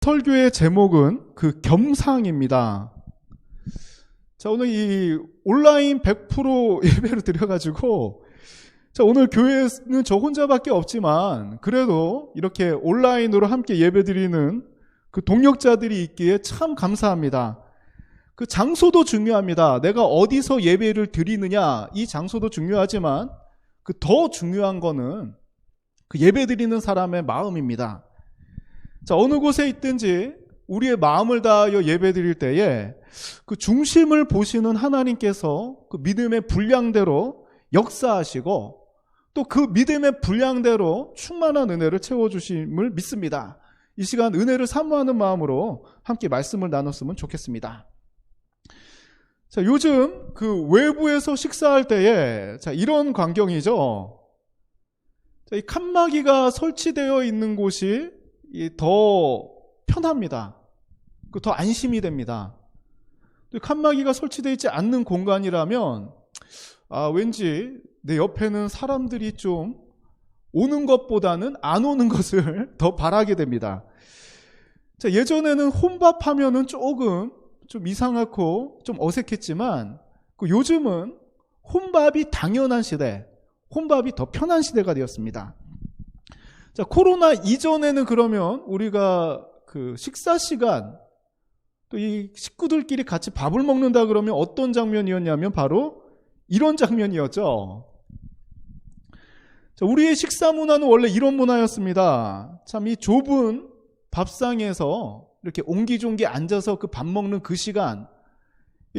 배털교의 제목은 그 겸상입니다. 자, 오늘 이 온라인 100% 예배를 드려가지고, 자, 오늘 교회는 저 혼자밖에 없지만, 그래도 이렇게 온라인으로 함께 예배 드리는 그 동역자들이 있기에 참 감사합니다. 그 장소도 중요합니다. 내가 어디서 예배를 드리느냐, 이 장소도 중요하지만, 그 더 중요한 거는 그 예배 드리는 사람의 마음입니다. 자, 어느 곳에 있든지 우리의 마음을 다하여 예배 드릴 때에 그 중심을 보시는 하나님께서 그 믿음의 분량대로 역사하시고 또 그 믿음의 분량대로 충만한 은혜를 채워주심을 믿습니다. 이 시간 은혜를 사모하는 마음으로 함께 말씀을 나눴으면 좋겠습니다. 자, 요즘 그 외부에서 식사할 때에 자, 이런 광경이죠. 자, 이 칸막이가 설치되어 있는 곳이 더 편합니다. 더 안심이 됩니다. 칸막이가 설치되어 있지 않는 공간이라면 왠지 내 옆에는 사람들이 좀 오는 것보다는 안 오는 것을 더 바라게 됩니다. 자, 예전에는 혼밥하면은 조금 좀 이상하고 좀 어색했지만 요즘은 혼밥이 당연한 시대, 혼밥이 더 편한 시대가 되었습니다. 자, 코로나 이전에는 그러면 우리가 그 식사 시간, 또 이 식구들끼리 같이 밥을 먹는다 그러면 어떤 장면이었냐면 바로 이런 장면이었죠. 자, 우리의 식사 문화는 원래 이런 문화였습니다. 참 이 좁은 밥상에서 이렇게 옹기종기 앉아서 그 밥 먹는 그 시간,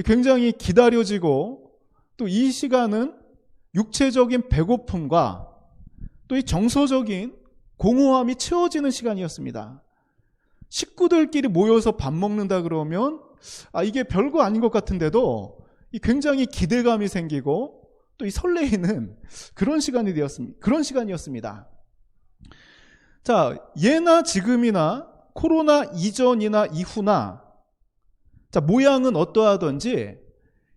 굉장히 기다려지고 또 이 시간은 육체적인 배고픔과 또 이 정서적인 공허함이 채워지는 시간이었습니다. 식구들끼리 모여서 밥 먹는다 그러면 이게 별거 아닌 것 같은데도 굉장히 기대감이 생기고 또 이 설레이는 그런 시간이 되었습니다. 그런 시간이었습니다. 자, 예나 지금이나 코로나 이전이나 이후나 자, 모양은 어떠하든지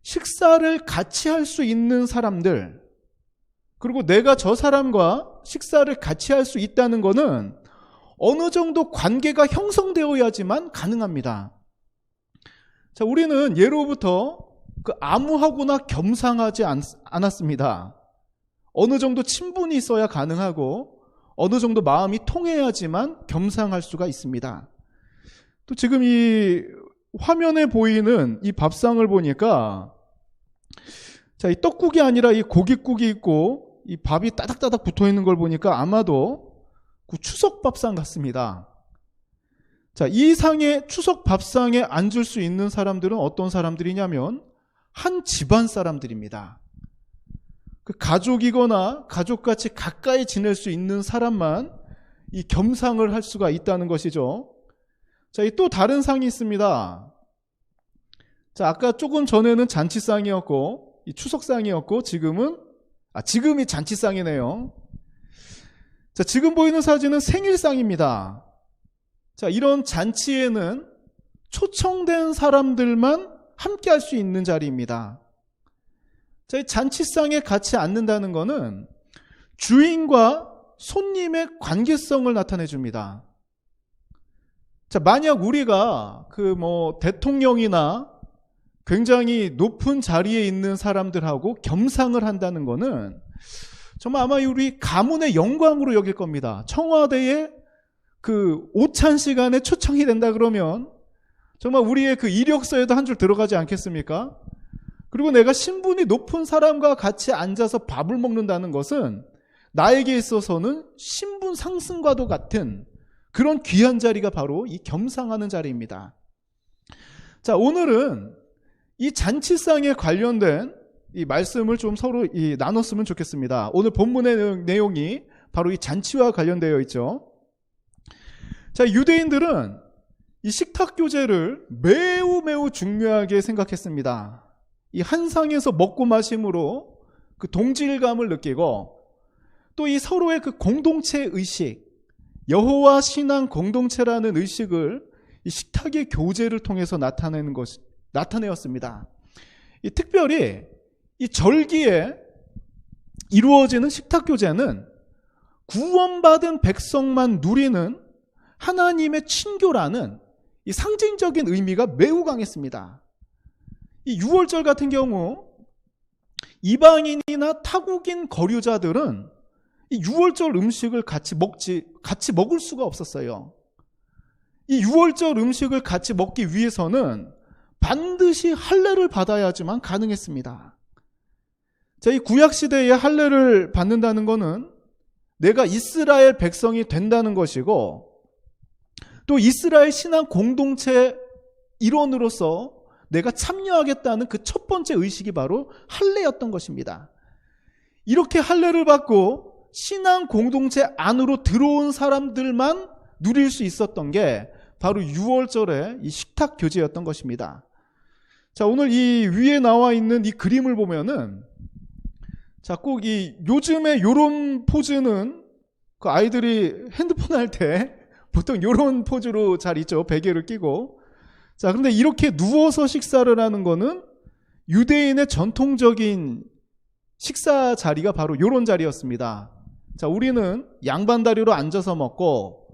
식사를 같이 할 수 있는 사람들, 그리고 내가 저 사람과 식사를 같이 할 수 있다는 것은 어느 정도 관계가 형성되어야지만 가능합니다. 자, 우리는 예로부터 암무하거나 겸상하지 않았습니다. 어느 정도 친분이 있어야 가능하고 어느 정도 마음이 통해야지만 겸상할 수가 있습니다. 또 지금 이 화면에 보이는 이 밥상을 보니까 자, 이 떡국이 아니라 이 고깃국이 있고 이 밥이 따닥따닥 붙어 있는 걸 보니까 아마도 그 추석 밥상 같습니다. 자, 이 상의 추석 밥상에 앉을 수 있는 사람들은 어떤 사람들이냐면 한 집안 사람들입니다. 그 가족이거나 가족같이 가까이 지낼 수 있는 사람만 이 겸상을 할 수가 있다는 것이죠. 자, 이 또 다른 상이 있습니다. 자, 아까 조금 전에는 잔치상이었고 이 추석상이었고 지금이 잔치상이네요. 자, 지금 보이는 사진은 생일상입니다. 자, 이런 잔치에는 초청된 사람들만 함께 할 수 있는 자리입니다. 자, 이 잔치상에 같이 앉는다는 것은 주인과 손님의 관계성을 나타내 줍니다. 자, 만약 우리가 대통령이나 굉장히 높은 자리에 있는 사람들하고 겸상을 한다는 것은 정말 아마 우리 가문의 영광으로 여길 겁니다. 청와대에 그 오찬 시간에 초청이 된다 그러면 정말 우리의 그 이력서에도 한 줄 들어가지 않겠습니까? 그리고 내가 신분이 높은 사람과 같이 앉아서 밥을 먹는다는 것은 나에게 있어서는 신분 상승과도 같은 그런 귀한 자리가 바로 이 겸상하는 자리입니다. 자, 오늘은 이 잔치상에 관련된 이 말씀을 좀 서로 나눴으면 좋겠습니다. 오늘 본문의 내용이 바로 이 잔치와 관련되어 있죠. 자, 유대인들은 이 식탁 교제를 매우 중요하게 생각했습니다. 이 한 상에서 먹고 마심으로 그 동질감을 느끼고 또 이 서로의 그 공동체 의식, 여호와 신앙 공동체라는 의식을 이 식탁의 교제를 통해서 나타내었습니다. 이 특별히 이 절기에 이루어지는 식탁 교제는 구원받은 백성만 누리는 하나님의 친교라는 이 상징적인 의미가 매우 강했습니다. 이 유월절 같은 경우 이방인이나 타국인 거류자들은 이 유월절 음식을 같이 먹을 수가 없었어요. 이 유월절 음식을 같이 먹기 위해서는 반드시 할례를 받아야지만 가능했습니다. 자, 이 구약 시대에 할례를 받는다는 것은 내가 이스라엘 백성이 된다는 것이고, 또 이스라엘 신앙 공동체 일원으로서 내가 참여하겠다는 그 첫 번째 의식이 바로 할례였던 것입니다. 이렇게 할례를 받고 신앙 공동체 안으로 들어온 사람들만 누릴 수 있었던 게 바로 유월절의 이 식탁 교제였던 것입니다. 자, 오늘 이 위에 나와 있는 이 그림을 보면은, 자, 꼭 이 요즘에 요런 포즈는 그 아이들이 핸드폰 할 때 보통 요런 포즈로 잘 있죠. 베개를 끼고. 자, 그런데 이렇게 누워서 식사를 하는 거는 유대인의 전통적인 식사 자리가 바로 요런 자리였습니다. 자, 우리는 양반다리로 앉아서 먹고,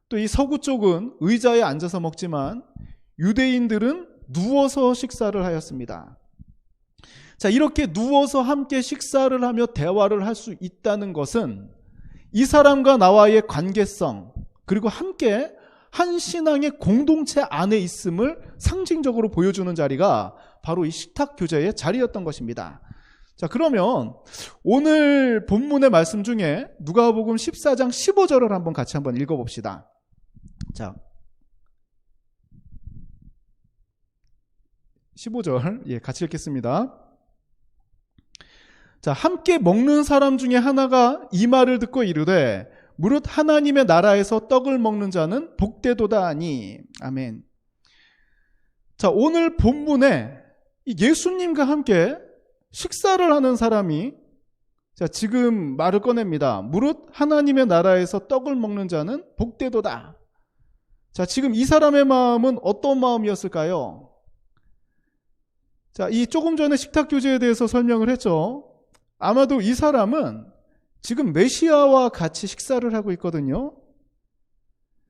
또 이 서구 쪽은 의자에 앉아서 먹지만 유대인들은 누워서 식사를 하였습니다. 자, 이렇게 누워서 함께 식사를 하며 대화를 할 수 있다는 것은 이 사람과 나와의 관계성, 그리고 함께 한 신앙의 공동체 안에 있음을 상징적으로 보여주는 자리가 바로 이 식탁 교제의 자리였던 것입니다. 자, 그러면 오늘 본문의 말씀 중에 누가복음 14장 15절을 한번 같이 한번 읽어봅시다. 자, 15절 같이 읽겠습니다. 자, 함께 먹는 사람 중에 하나가 이 말을 듣고 이르되 무릇 하나님의 나라에서 떡을 먹는 자는 복되도다 하니. 아멘. 자, 오늘 본문에 예수님과 함께 식사를 하는 사람이, 자, 지금 말을 꺼냅니다. 무릇 하나님의 나라에서 떡을 먹는 자는 복되도다. 자, 지금 이 사람의 마음은 어떤 마음이었을까요? 자, 이 조금 전에 식탁 교제에 대해서 설명을 했죠. 아마도 이 사람은 지금 메시아와 같이 식사를 하고 있거든요.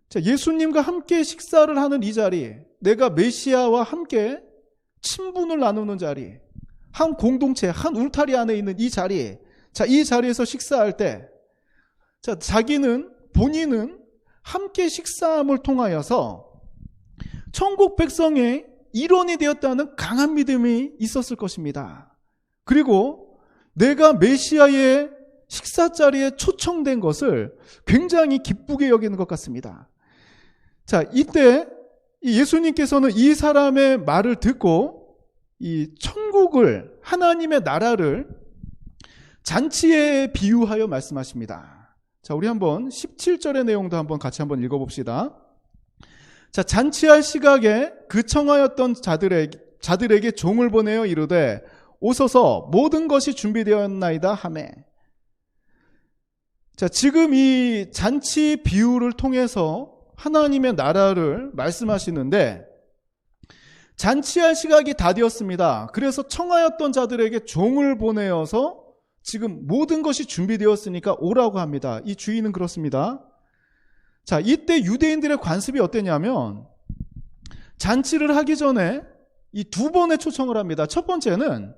자, 예수님과 함께 식사를 하는 이 자리, 내가 메시아와 함께 친분을 나누는 자리, 한 공동체, 한 울타리 안에 있는 이 자리, 자, 이 자리에서 식사할 때, 자, 본인은 함께 식사함을 통하여서 천국 백성의 일원이 되었다는 강한 믿음이 있었을 것입니다. 그리고 내가 메시아의 식사 자리에 초청된 것을 굉장히 기쁘게 여기는 것 같습니다. 자, 이때 예수님께서는 이 사람의 말을 듣고 이 천국을, 하나님의 나라를 잔치에 비유하여 말씀하십니다. 자, 우리 한번 17절의 내용도 한번 같이 한번 읽어봅시다. 자, 잔치할 시각에 그 청하였던 자들에게 종을 보내어 이르되 오소서 모든 것이 준비되었나이다 하매. 자, 지금 이 잔치 비유를 통해서 하나님의 나라를 말씀하시는데, 잔치할 시각이 다 되었습니다. 그래서 청하였던 자들에게 종을 보내어서 지금 모든 것이 준비되었으니까 오라고 합니다. 이 주인은 그렇습니다. 자, 이때 유대인들의 관습이 어땠냐면, 잔치를 하기 전에 이 두 번의 초청을 합니다. 첫 번째는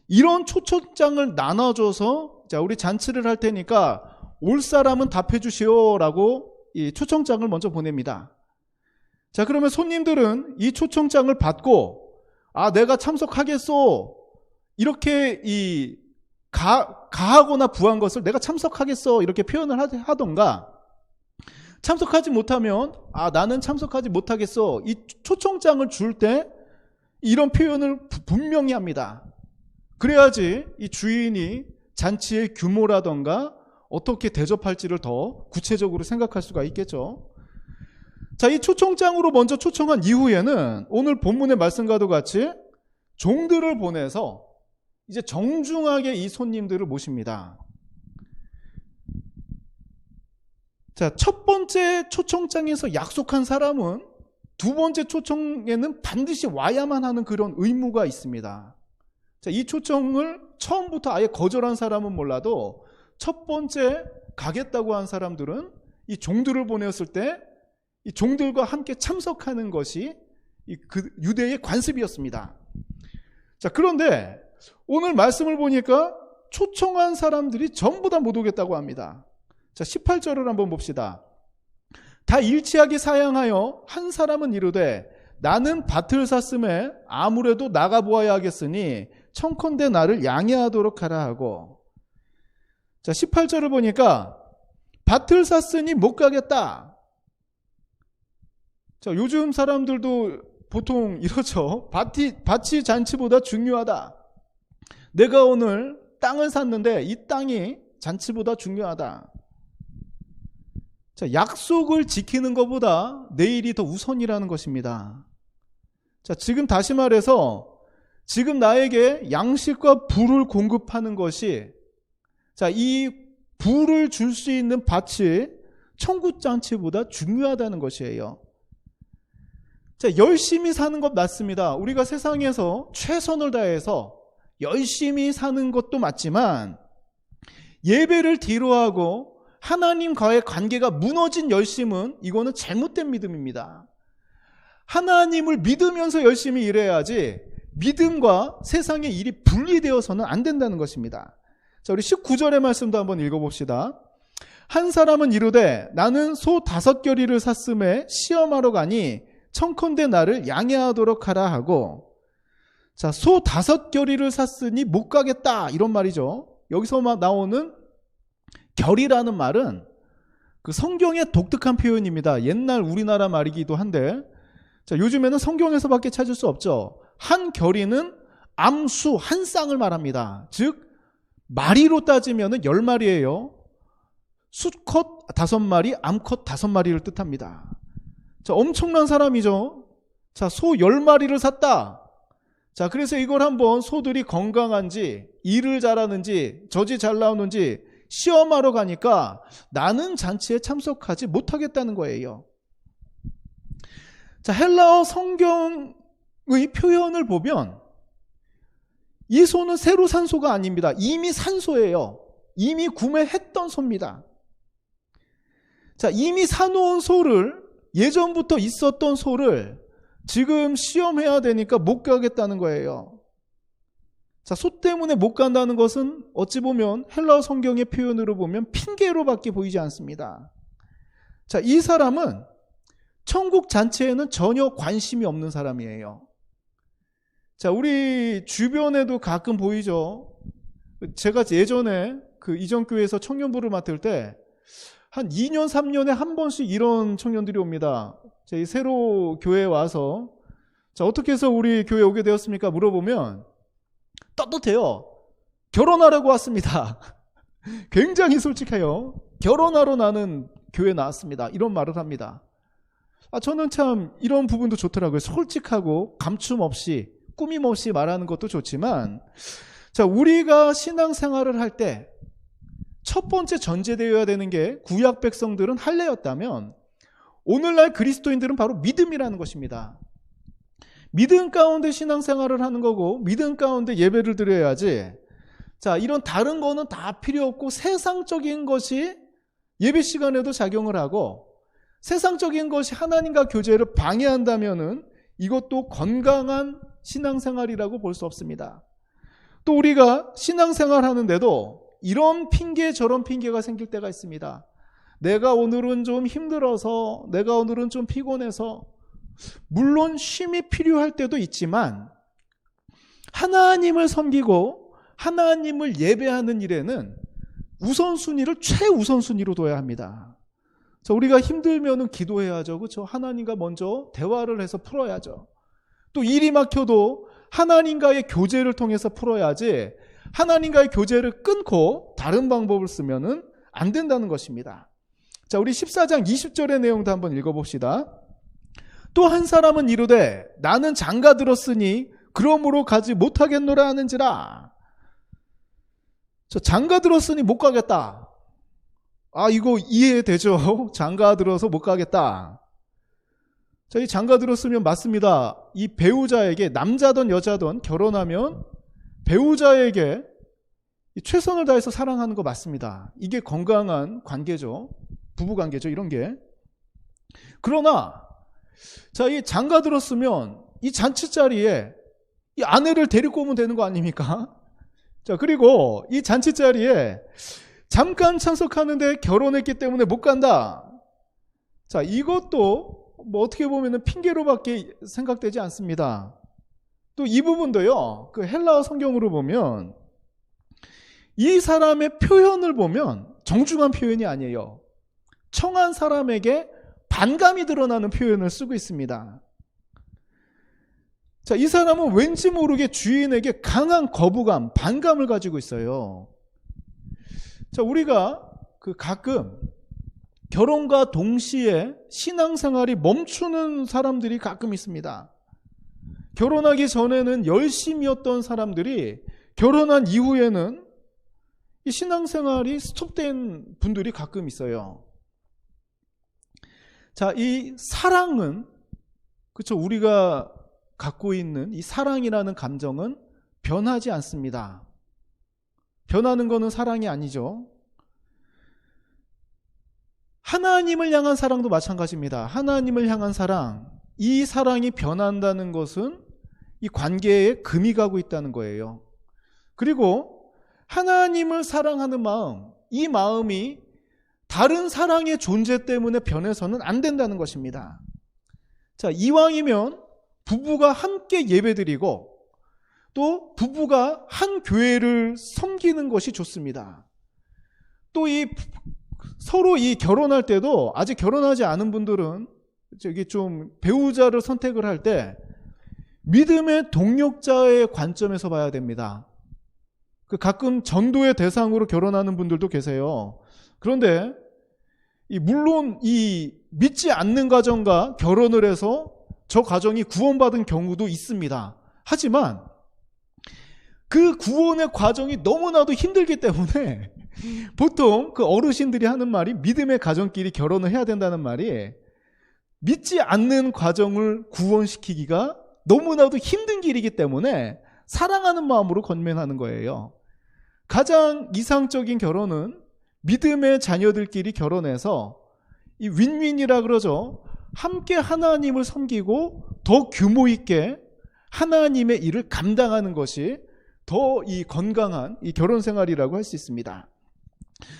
이런 초청장을 나눠줘서, 자, 우리 잔치를 할 테니까 올 사람은 답해 주시오라고 이 초청장을 먼저 보냅니다. 자, 그러면 손님들은 이 초청장을 받고, 아, 내가 참석하겠소, 이렇게 가하거나 부한 것을 내가 참석하겠어, 이렇게 표현을 하던가, 참석하지 못하면, 아, 나는 참석하지 못하겠어, 이 초청장을 줄 때 이런 표현을 분명히 합니다. 그래야지 이 주인이 잔치의 규모라던가 어떻게 대접할지를 더 구체적으로 생각할 수가 있겠죠. 자, 이 초청장으로 먼저 초청한 이후에는 오늘 본문의 말씀과도 같이 종들을 보내서 이제 정중하게 이 손님들을 모십니다. 자, 첫 번째 초청장에서 약속한 사람은 두 번째 초청에는 반드시 와야만 하는 그런 의무가 있습니다. 자, 이 초청을 처음부터 아예 거절한 사람은 몰라도 첫 번째 가겠다고 한 사람들은 이 종들을 보냈을 때 이 종들과 함께 참석하는 것이 그 유대의 관습이었습니다. 자, 그런데 오늘 말씀을 보니까 초청한 사람들이 전부 다 못 오겠다고 합니다. 자, 18절을 한번 봅시다. 다 일치하게 사양하여 한 사람은 이르되 나는 밭을 샀음에 아무래도 나가보아야 하겠으니 청컨대 나를 양해하도록 하라 하고. 자, 18절을 보니까 밭을 샀으니 못 가겠다. 자, 요즘 사람들도 보통 이러죠. 밭이 잔치보다 중요하다. 내가 오늘 땅을 샀는데 이 땅이 잔치보다 중요하다. 자, 약속을 지키는 것보다 내일이 더 우선이라는 것입니다. 자, 지금 다시 말해서 지금 나에게 양식과 불을 공급하는 것이, 자, 이 불을 줄 수 있는 밭이 청구잔치보다 중요하다는 것이에요. 자, 열심히 사는 것 맞습니다. 우리가 세상에서 최선을 다해서 열심히 사는 것도 맞지만 예배를 뒤로하고 하나님과의 관계가 무너진 열심은 이거는 잘못된 믿음입니다. 하나님을 믿으면서 열심히 일해야지 믿음과 세상의 일이 분리되어서는 안 된다는 것입니다. 자, 우리 19절의 말씀도 한번 읽어봅시다. 한 사람은 이르되 나는 소 5겨리를 샀음에 시험하러 가니 청컨대 나를 양해하도록 하라 하고. 자, 소 5겨리를 샀으니 못 가겠다 이런 말이죠. 여기서 나오는 결이라는 말은 그 성경의 독특한 표현입니다. 옛날 우리나라 말이기도 한데, 자, 요즘에는 성경에서밖에 찾을 수 없죠. 한 결이는 암수 한 쌍을 말합니다. 즉 마리로 따지면 10마리예요. 수컷 5마리, 암컷 5마리를 뜻합니다. 자, 엄청난 사람이죠. 자, 소 10마리를 샀다. 자, 그래서 이걸 한번 소들이 건강한지, 일을 잘하는지, 젖이 잘 나오는지 시험하러 가니까 나는 잔치에 참석하지 못하겠다는 거예요. 자, 헬라어 성경의 표현을 보면 이 소는 새로 산 소가 아닙니다. 이미 산 소예요. 이미 구매했던 소입니다. 자, 이미 사놓은 소를, 예전부터 있었던 소를 지금 시험해야 되니까 못 가겠다는 거예요. 자, 소 때문에 못 간다는 것은 어찌 보면 헬라어 성경의 표현으로 보면 핑계로밖에 보이지 않습니다. 자, 이 사람은 천국 잔치에는 전혀 관심이 없는 사람이에요. 자, 우리 주변에도 가끔 보이죠. 제가 예전에 그 이전교회에서 청년부를 맡을 때 한 2년, 3년에 한 번씩 이런 청년들이 옵니다. 저희 새로 교회에 와서, 자, 어떻게 해서 우리 교회에 오게 되었습니까? 물어보면 떳떳해요. 결혼하라고 왔습니다. 굉장히 솔직해요. 결혼하러 나는 교회에 나왔습니다. 이런 말을 합니다. 저는 참 이런 부분도 좋더라고요. 솔직하고 감춤 없이, 꾸밈 없이 말하는 것도 좋지만, 자, 우리가 신앙생활을 할 때 첫 번째 전제되어야 되는 게 구약 백성들은 할례였다면 오늘날 그리스도인들은 바로 믿음이라는 것입니다. 믿음 가운데 신앙생활을 하는 거고 믿음 가운데 예배를 드려야지. 자, 이런 다른 거는 다 필요 없고 세상적인 것이 예배 시간에도 작용을 하고 세상적인 것이 하나님과 교제를 방해한다면은 이것도 건강한 신앙생활이라고 볼 수 없습니다. 또 우리가 신앙생활 하는데도 이런 핑계 저런 핑계가 생길 때가 있습니다. 내가 오늘은 좀 힘들어서, 내가 오늘은 좀 피곤해서. 물론 쉼이 필요할 때도 있지만 하나님을 섬기고 하나님을 예배하는 일에는 우선순위를 최우선순위로 둬야 합니다. 자, 우리가 힘들면은 기도해야죠. 그렇죠? 하나님과 먼저 대화를 해서 풀어야죠. 또 일이 막혀도 하나님과의 교제를 통해서 풀어야지 하나님과의 교제를 끊고 다른 방법을 쓰면은 안 된다는 것입니다. 자, 우리 14장 20절의 내용도 한번 읽어봅시다. 또 한 사람은 이르되 나는 장가 들었으니 그러므로 가지 못하겠노라 하는지라. 저 장가 들었으니 못 가겠다. 이거 이해되죠? 장가 들어서 못 가겠다. 자, 이 장가 들었으면 맞습니다. 이 배우자에게, 남자든 여자든 결혼하면 배우자에게 최선을 다해서 사랑하는 거 맞습니다. 이게 건강한 관계죠. 부부관계죠. 이런 게. 그러나 자, 이 장가 들었으면 이 잔치 자리에 이 아내를 데리고 오면 되는 거 아닙니까? 자, 그리고 이 잔치 자리에 잠깐 참석하는데 결혼했기 때문에 못 간다. 자, 이것도 뭐 어떻게 보면은 핑계로밖에 생각되지 않습니다. 또 이 부분도요, 그 헬라어 성경으로 보면 이 사람의 표현을 보면 정중한 표현이 아니에요. 청한 사람에게 반감이 드러나는 표현을 쓰고 있습니다. 자, 이 사람은 왠지 모르게 주인에게 강한 거부감, 반감을 가지고 있어요. 자, 우리가 가끔 결혼과 동시에 신앙생활이 멈추는 사람들이 가끔 있습니다. 결혼하기 전에는 열심이었던 사람들이 결혼한 이후에는 이 신앙생활이 스톱된 분들이 가끔 있어요. 자, 이 사랑은, 그렇죠, 우리가 갖고 있는 이 사랑이라는 감정은 변하지 않습니다. 변하는 것은 사랑이 아니죠. 하나님을 향한 사랑도 마찬가지입니다. 하나님을 향한 사랑, 이 사랑이 변한다는 것은 이 관계에 금이 가고 있다는 거예요. 그리고 하나님을 사랑하는 마음, 이 마음이 다른 사랑의 존재 때문에 변해서는 안 된다는 것입니다. 자, 이왕이면 부부가 함께 예배드리고 또 부부가 한 교회를 섬기는 것이 좋습니다. 또 서로 결혼할 때도 아직 결혼하지 않은 분들은 좀 배우자를 선택을 할 때 믿음의 동력자의 관점에서 봐야 됩니다. 가끔 전도의 대상으로 결혼하는 분들도 계세요. 그런데 물론 이 믿지 않는 가정과 결혼을 해서 저 가정이 구원받은 경우도 있습니다. 하지만 그 구원의 과정이 너무나도 힘들기 때문에 보통 그 어르신들이 하는 말이 믿음의 가정끼리 결혼을 해야 된다는 말이 믿지 않는 과정을 구원시키기가 너무나도 힘든 길이기 때문에 사랑하는 마음으로 건면하는 거예요. 가장 이상적인 결혼은 믿음의 자녀들끼리 결혼해서 이 윈윈이라 그러죠. 함께 하나님을 섬기고 더 규모 있게 하나님의 일을 감당하는 것이 더 건강한 결혼 생활이라고 할 수 있습니다.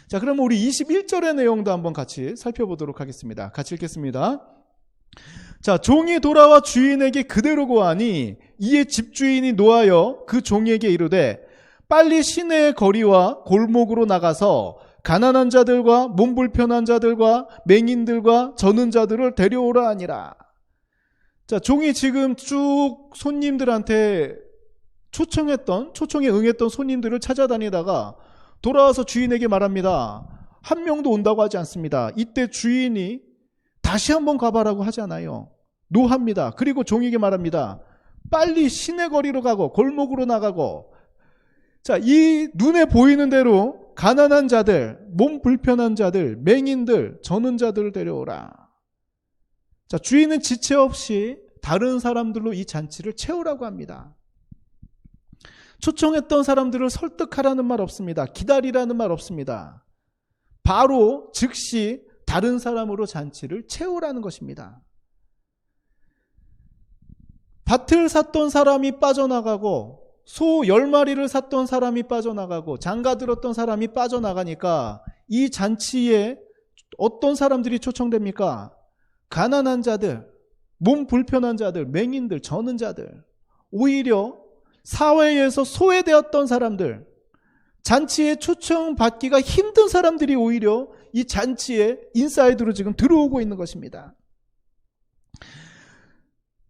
자, 그럼 우리 21절의 내용도 한번 같이 살펴보도록 하겠습니다. 같이 읽겠습니다. 자, 종이 돌아와 주인에게 그대로 고하니 이에 집주인이 노하여 그 종에게 이르되 빨리 시내의 거리와 골목으로 나가서 가난한 자들과 몸 불편한 자들과 맹인들과 저는 자들을 데려오라 하니라. 자, 종이 지금 쭉 손님들한테 초청에 응했던 손님들을 찾아다니다가 돌아와서 주인에게 말합니다. 한 명도 온다고 하지 않습니다. 이때 주인이 다시 한번 가봐라고 하잖아요. 노합니다. 그리고 종에게 말합니다. 빨리 시내 거리로 가고 골목으로 나가고, 자, 이 눈에 보이는 대로 가난한 자들, 몸 불편한 자들, 맹인들, 저는 자들을 데려오라. 자, 주인은 지체 없이 다른 사람들로 이 잔치를 채우라고 합니다. 초청했던 사람들을 설득하라는 말 없습니다. 기다리라는 말 없습니다. 바로 즉시 다른 사람으로 잔치를 채우라는 것입니다. 밭을 샀던 사람이 빠져나가고 소 10마리를 샀던 사람이 빠져나가고 장가 들었던 사람이 빠져나가니까 이 잔치에 어떤 사람들이 초청됩니까? 가난한 자들, 몸 불편한 자들, 맹인들, 저는 자들, 오히려 사회에서 소외되었던 사람들, 잔치에 초청받기가 힘든 사람들이 오히려 이 잔치에 인사이드로 지금 들어오고 있는 것입니다.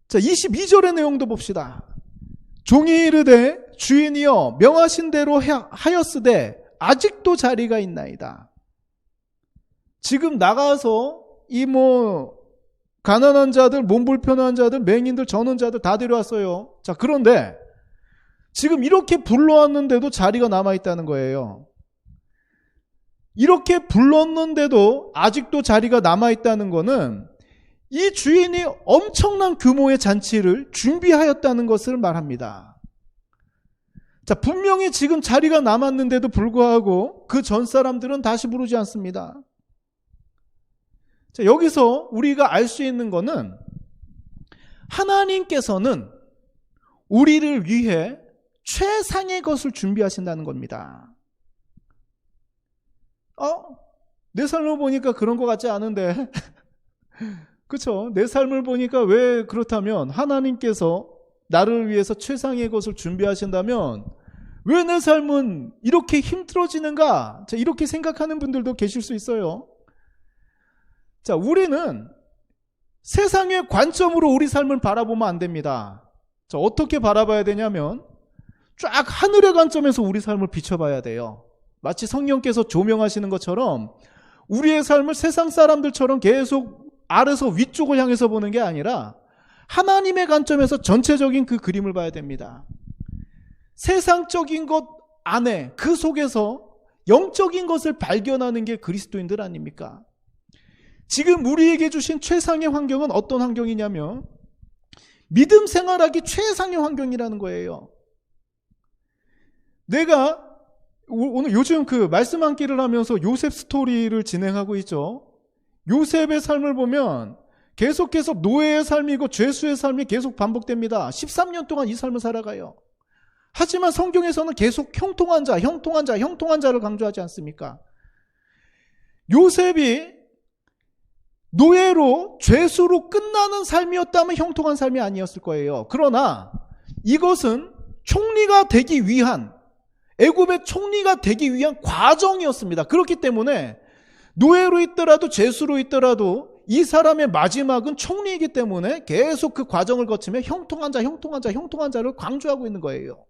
자, 22절의 내용도 봅시다. 종이 이르되 주인이여 명하신 대로 하였으되 아직도 자리가 있나이다. 지금 나가서 가난한 자들, 몸 불편한 자들, 맹인들, 저는 자들 다 데려왔어요. 자, 그런데 지금 이렇게 불러왔는데도 자리가 남아있다는 거예요. 이렇게 불렀는데도 아직도 자리가 남아있다는 거는 이 주인이 엄청난 규모의 잔치를 준비하였다는 것을 말합니다. 자, 분명히 지금 자리가 남았는데도 불구하고 그 전 사람들은 다시 부르지 않습니다. 자, 여기서 우리가 알 수 있는 것은 하나님께서는 우리를 위해 최상의 것을 준비하신다는 겁니다. 내 삶을 보니까 그런 것 같지 않은데 그렇죠? 내 삶을 보니까 왜 그렇다면 하나님께서 나를 위해서 최상의 것을 준비하신다면 왜 내 삶은 이렇게 힘들어지는가? 자, 이렇게 생각하는 분들도 계실 수 있어요. 자, 우리는 세상의 관점으로 우리 삶을 바라보면 안 됩니다. 자, 어떻게 바라봐야 되냐면 쫙 하늘의 관점에서 우리 삶을 비춰봐야 돼요. 마치 성령께서 조명하시는 것처럼 우리의 삶을 세상 사람들처럼 계속 아래서 위쪽을 향해서 보는 게 아니라 하나님의 관점에서 전체적인 그 그림을 봐야 됩니다. 세상적인 것 안에 그 속에서 영적인 것을 발견하는 게 그리스도인들 아닙니까? 지금 우리에게 주신 최상의 환경은 어떤 환경이냐면 믿음 생활하기 최상의 환경이라는 거예요. 내가 오늘 요즘 그 말씀 함기를 하면서 요셉 스토리를 진행하고 있죠. 요셉의 삶을 보면 계속해서 노예의 삶이고 죄수의 삶이 계속 반복됩니다. 13년 동안 이 삶을 살아가요. 하지만 성경에서는 계속 형통한 자를 강조하지 않습니까? 요셉이 노예로 죄수로 끝나는 삶이었다면 형통한 삶이 아니었을 거예요. 그러나 이것은 총리가 되기 위한, 애굽의 총리가 되기 위한 과정이었습니다. 그렇기 때문에 노예로 있더라도 죄수로 있더라도 이 사람의 마지막은 총리이기 때문에 계속 그 과정을 거치며 형통한 자를 강조하고 있는 거예요.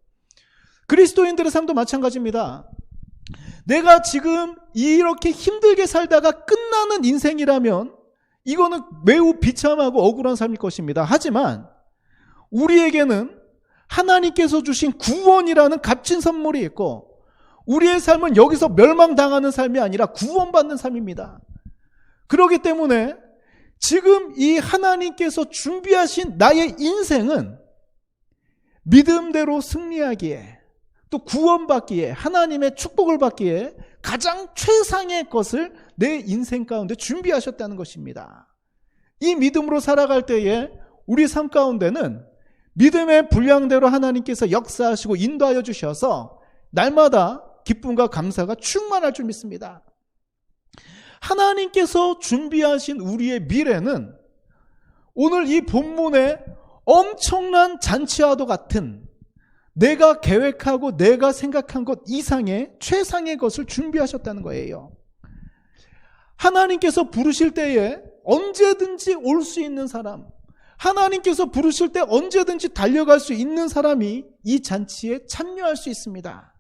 그리스도인들의 삶도 마찬가지입니다. 내가 지금 이렇게 힘들게 살다가 끝나는 인생이라면 이거는 매우 비참하고 억울한 삶일 것입니다. 하지만 우리에게는 하나님께서 주신 구원이라는 값진 선물이 있고 우리의 삶은 여기서 멸망당하는 삶이 아니라 구원받는 삶입니다. 그렇기 때문에 지금 이 하나님께서 준비하신 나의 인생은 믿음대로 승리하기에 또 구원받기에 하나님의 축복을 받기에 가장 최상의 것을 내 인생 가운데 준비하셨다는 것입니다. 이 믿음으로 살아갈 때에 우리 삶 가운데는 믿음의 분량대로 하나님께서 역사하시고 인도하여 주셔서 날마다 기쁨과 감사가 충만할 줄 믿습니다. 하나님께서 준비하신 우리의 미래는 오늘 이 본문의 엄청난 잔치와도 같은 내가 계획하고 내가 생각한 것 이상의 최상의 것을 준비하셨다는 거예요. 하나님께서 부르실 때에 언제든지 올 수 있는 사람, 하나님께서 부르실 때 언제든지 달려갈 수 있는 사람이 이 잔치에 참여할 수 있습니다.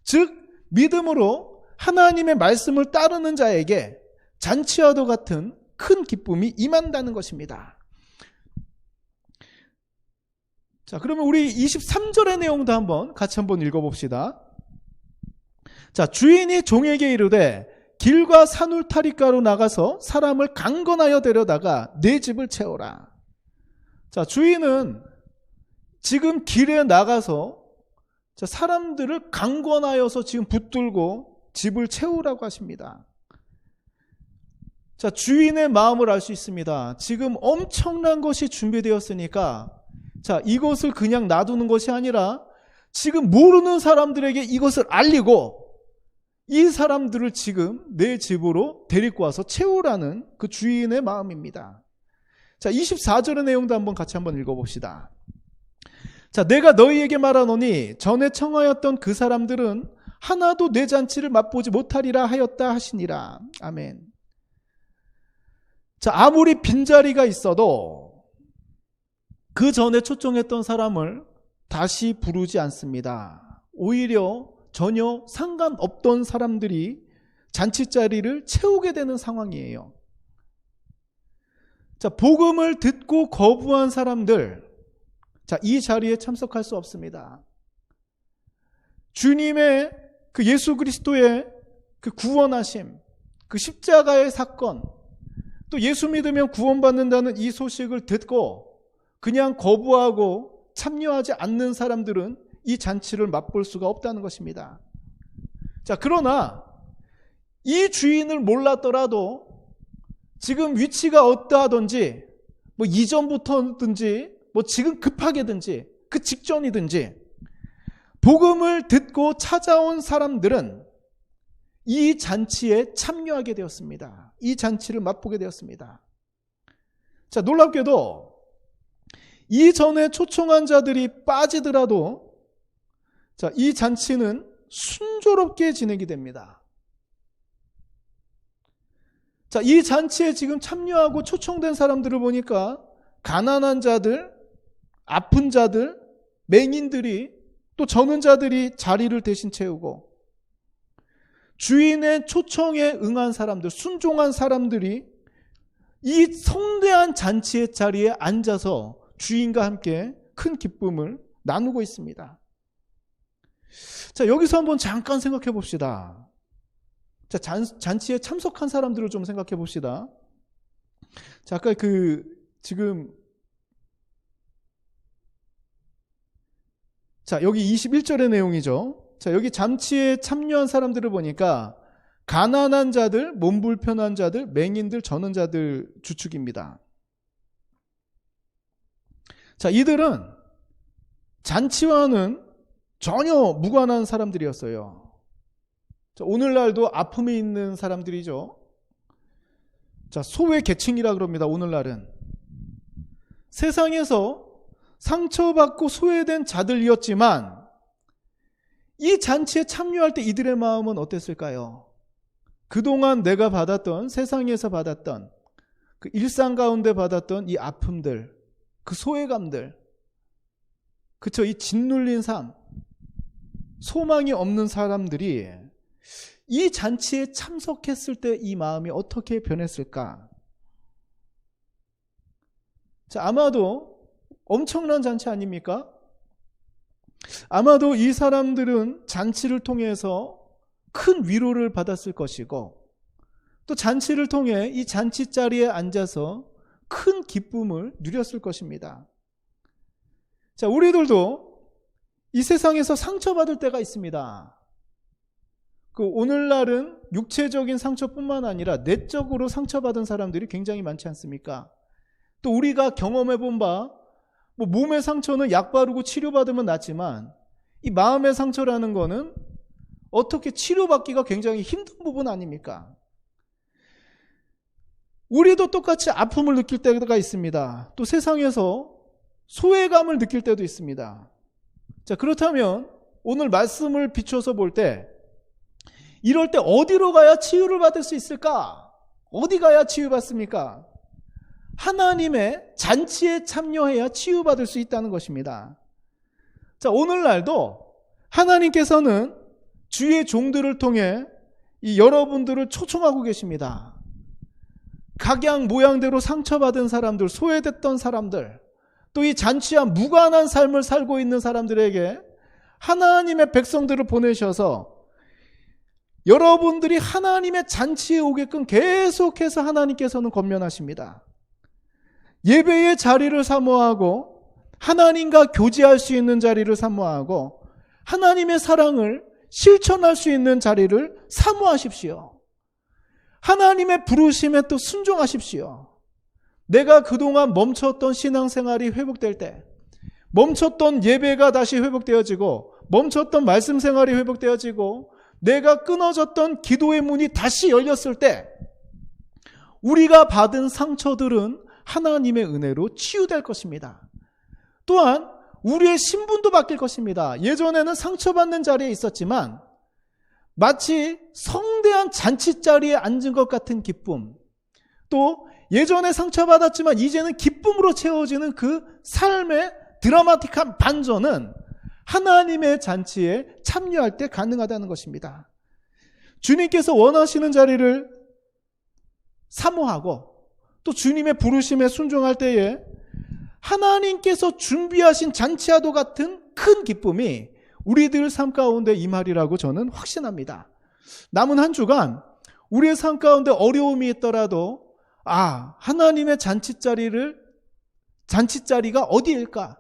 즉 믿음으로 하나님의 말씀을 따르는 자에게 잔치와도 같은 큰 기쁨이 임한다는 것입니다. 자, 그러면 우리 23절의 내용도 같이 한번 읽어봅시다. 자, 주인이 종에게 이르되 길과 산울타리가로 나가서 사람을 강건하여 데려다가 내 집을 채우라. 자, 주인은 지금 길에 나가서 사람들을 강건하여서 지금 붙들고 집을 채우라고 하십니다. 자, 주인의 마음을 알 수 있습니다. 지금 엄청난 것이 준비되었으니까 자, 이것을 그냥 놔두는 것이 아니라 지금 모르는 사람들에게 이것을 알리고 이 사람들을 지금 내 집으로 데리고 와서 채우라는 그 주인의 마음입니다. 자, 24절의 내용도 같이 읽어봅시다. 자, 내가 너희에게 말하노니 전에 청하였던 그 사람들은 하나도 내 잔치를 맛보지 못하리라 하였다 하시니라. 아멘. 자, 아무리 빈자리가 있어도 그 전에 초청했던 사람을 다시 부르지 않습니다. 오히려 전혀 상관없던 사람들이 잔치자리를 채우게 되는 상황이에요. 자, 복음을 듣고 거부한 사람들, 자, 이 자리에 참석할 수 없습니다. 주님의 그 예수 그리스도의 그 구원하심, 그 십자가의 사건, 또 예수 믿으면 구원받는다는 이 소식을 듣고 그냥 거부하고 참여하지 않는 사람들은 이 잔치를 맛볼 수가 없다는 것입니다. 자, 그러나 이 주인을 몰랐더라도 지금 위치가 어떠하든지, 뭐 이전부터든지, 뭐 지금 급하게든지, 그 직전이든지, 복음을 듣고 찾아온 사람들은 이 잔치에 참여하게 되었습니다. 이 잔치를 맛보게 되었습니다. 자, 놀랍게도 이전에 초청한 자들이 빠지더라도, 자, 이 잔치는 순조롭게 진행이 됩니다. 자, 이 잔치에 지금 참여하고 초청된 사람들을 보니까 가난한 자들, 아픈 자들, 맹인들이, 또 저는 자들이 자리를 대신 채우고, 주인의 초청에 응한 사람들, 순종한 사람들이 이 성대한 잔치의 자리에 앉아서 주인과 함께 큰 기쁨을 나누고 있습니다. 자, 여기서 한번 잠깐 생각해 봅시다. 자, 잔치에 참석한 사람들을 좀 생각해 봅시다. 자, 아까 지금, 자, 여기 21절의 내용이죠. 자, 여기 잔치에 참여한 사람들을 보니까 가난한 자들, 몸 불편한 자들, 맹인들, 저는 자들 주축입니다. 자, 이들은 잔치와는 전혀 무관한 사람들이었어요. 자, 오늘날도 아픔이 있는 사람들이죠. 자, 소외 계층이라 그럽니다. 오늘날은 세상에서 상처받고 소외된 자들이었지만 이 잔치에 참여할 때 이들의 마음은 어땠을까요? 그동안 내가 받았던, 세상에서 받았던, 그 일상 가운데 받았던 이 아픔들, 그 소외감들, 그쵸, 이 짓눌린 삶, 소망이 없는 사람들이 이 잔치에 참석했을 때 이 마음이 어떻게 변했을까? 자, 아마도 엄청난 잔치 아닙니까? 아마도 이 사람들은 잔치를 통해서 큰 위로를 받았을 것이고, 또 잔치를 통해 이 잔치 자리에 앉아서 큰 기쁨을 누렸을 것입니다. 자, 우리들도 이 세상에서 상처받을 때가 있습니다. 오늘날은 육체적인 상처뿐만 아니라 내적으로 상처받은 사람들이 굉장히 많지 않습니까? 또 우리가 경험해본 바, 몸의 상처는 약 바르고 치료받으면 낫지만 이 마음의 상처라는 거는 어떻게 치료받기가 굉장히 힘든 부분 아닙니까? 우리도 똑같이 아픔을 느낄 때가 있습니다. 또 세상에서 소외감을 느낄 때도 있습니다. 자, 그렇다면 오늘 말씀을 비춰서 볼 때 이럴 때 어디로 가야 치유를 받을 수 있을까? 어디 가야 치유받습니까? 하나님의 잔치에 참여해야 치유받을 수 있다는 것입니다. 자, 오늘날도 하나님께서는 주의 종들을 통해 이 여러분들을 초청하고 계십니다. 각양 모양대로 상처받은 사람들, 소외됐던 사람들, 또 이 잔치와 무관한 삶을 살고 있는 사람들에게 하나님의 백성들을 보내셔서 여러분들이 하나님의 잔치에 오게끔 계속해서 하나님께서는 권면하십니다. 예배의 자리를 사모하고 하나님과 교제할 수 있는 자리를 사모하고 하나님의 사랑을 실천할 수 있는 자리를 사모하십시오. 하나님의 부르심에 또 순종하십시오. 내가 그동안 멈췄던 신앙생활이 회복될 때, 멈췄던 예배가 다시 회복되어지고, 멈췄던 말씀 생활이 회복되어지고, 내가 끊어졌던 기도의 문이 다시 열렸을 때 우리가 받은 상처들은 하나님의 은혜로 치유될 것입니다. 또한 우리의 신분도 바뀔 것입니다. 예전에는 상처받는 자리에 있었지만 마치 성대한 잔치 자리에 앉은 것 같은 기쁨, 또 예전에 상처받았지만 이제는 기쁨으로 채워지는 그 삶의 드라마틱한 반전은 하나님의 잔치에 참여할 때 가능하다는 것입니다. 주님께서 원하시는 자리를 사모하고 또 주님의 부르심에 순종할 때에 하나님께서 준비하신 잔치와도 같은 큰 기쁨이 우리들 삶 가운데 임하리라고 저는 확신합니다. 남은 한 주간 우리의 삶 가운데 어려움이 있더라도 하나님의 잔치자리가 어디일까?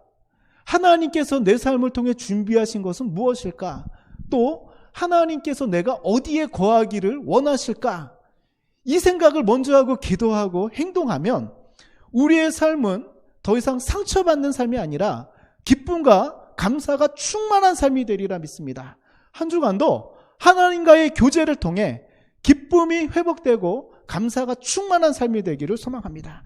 하나님께서 내 삶을 통해 준비하신 것은 무엇일까? 또 하나님께서 내가 어디에 거하기를 원하실까? 이 생각을 먼저 하고 기도하고 행동하면 우리의 삶은 더 이상 상처받는 삶이 아니라 기쁨과 감사가 충만한 삶이 되리라 믿습니다. 한 주간도 하나님과의 교제를 통해 기쁨이 회복되고 감사가 충만한 삶이 되기를 소망합니다.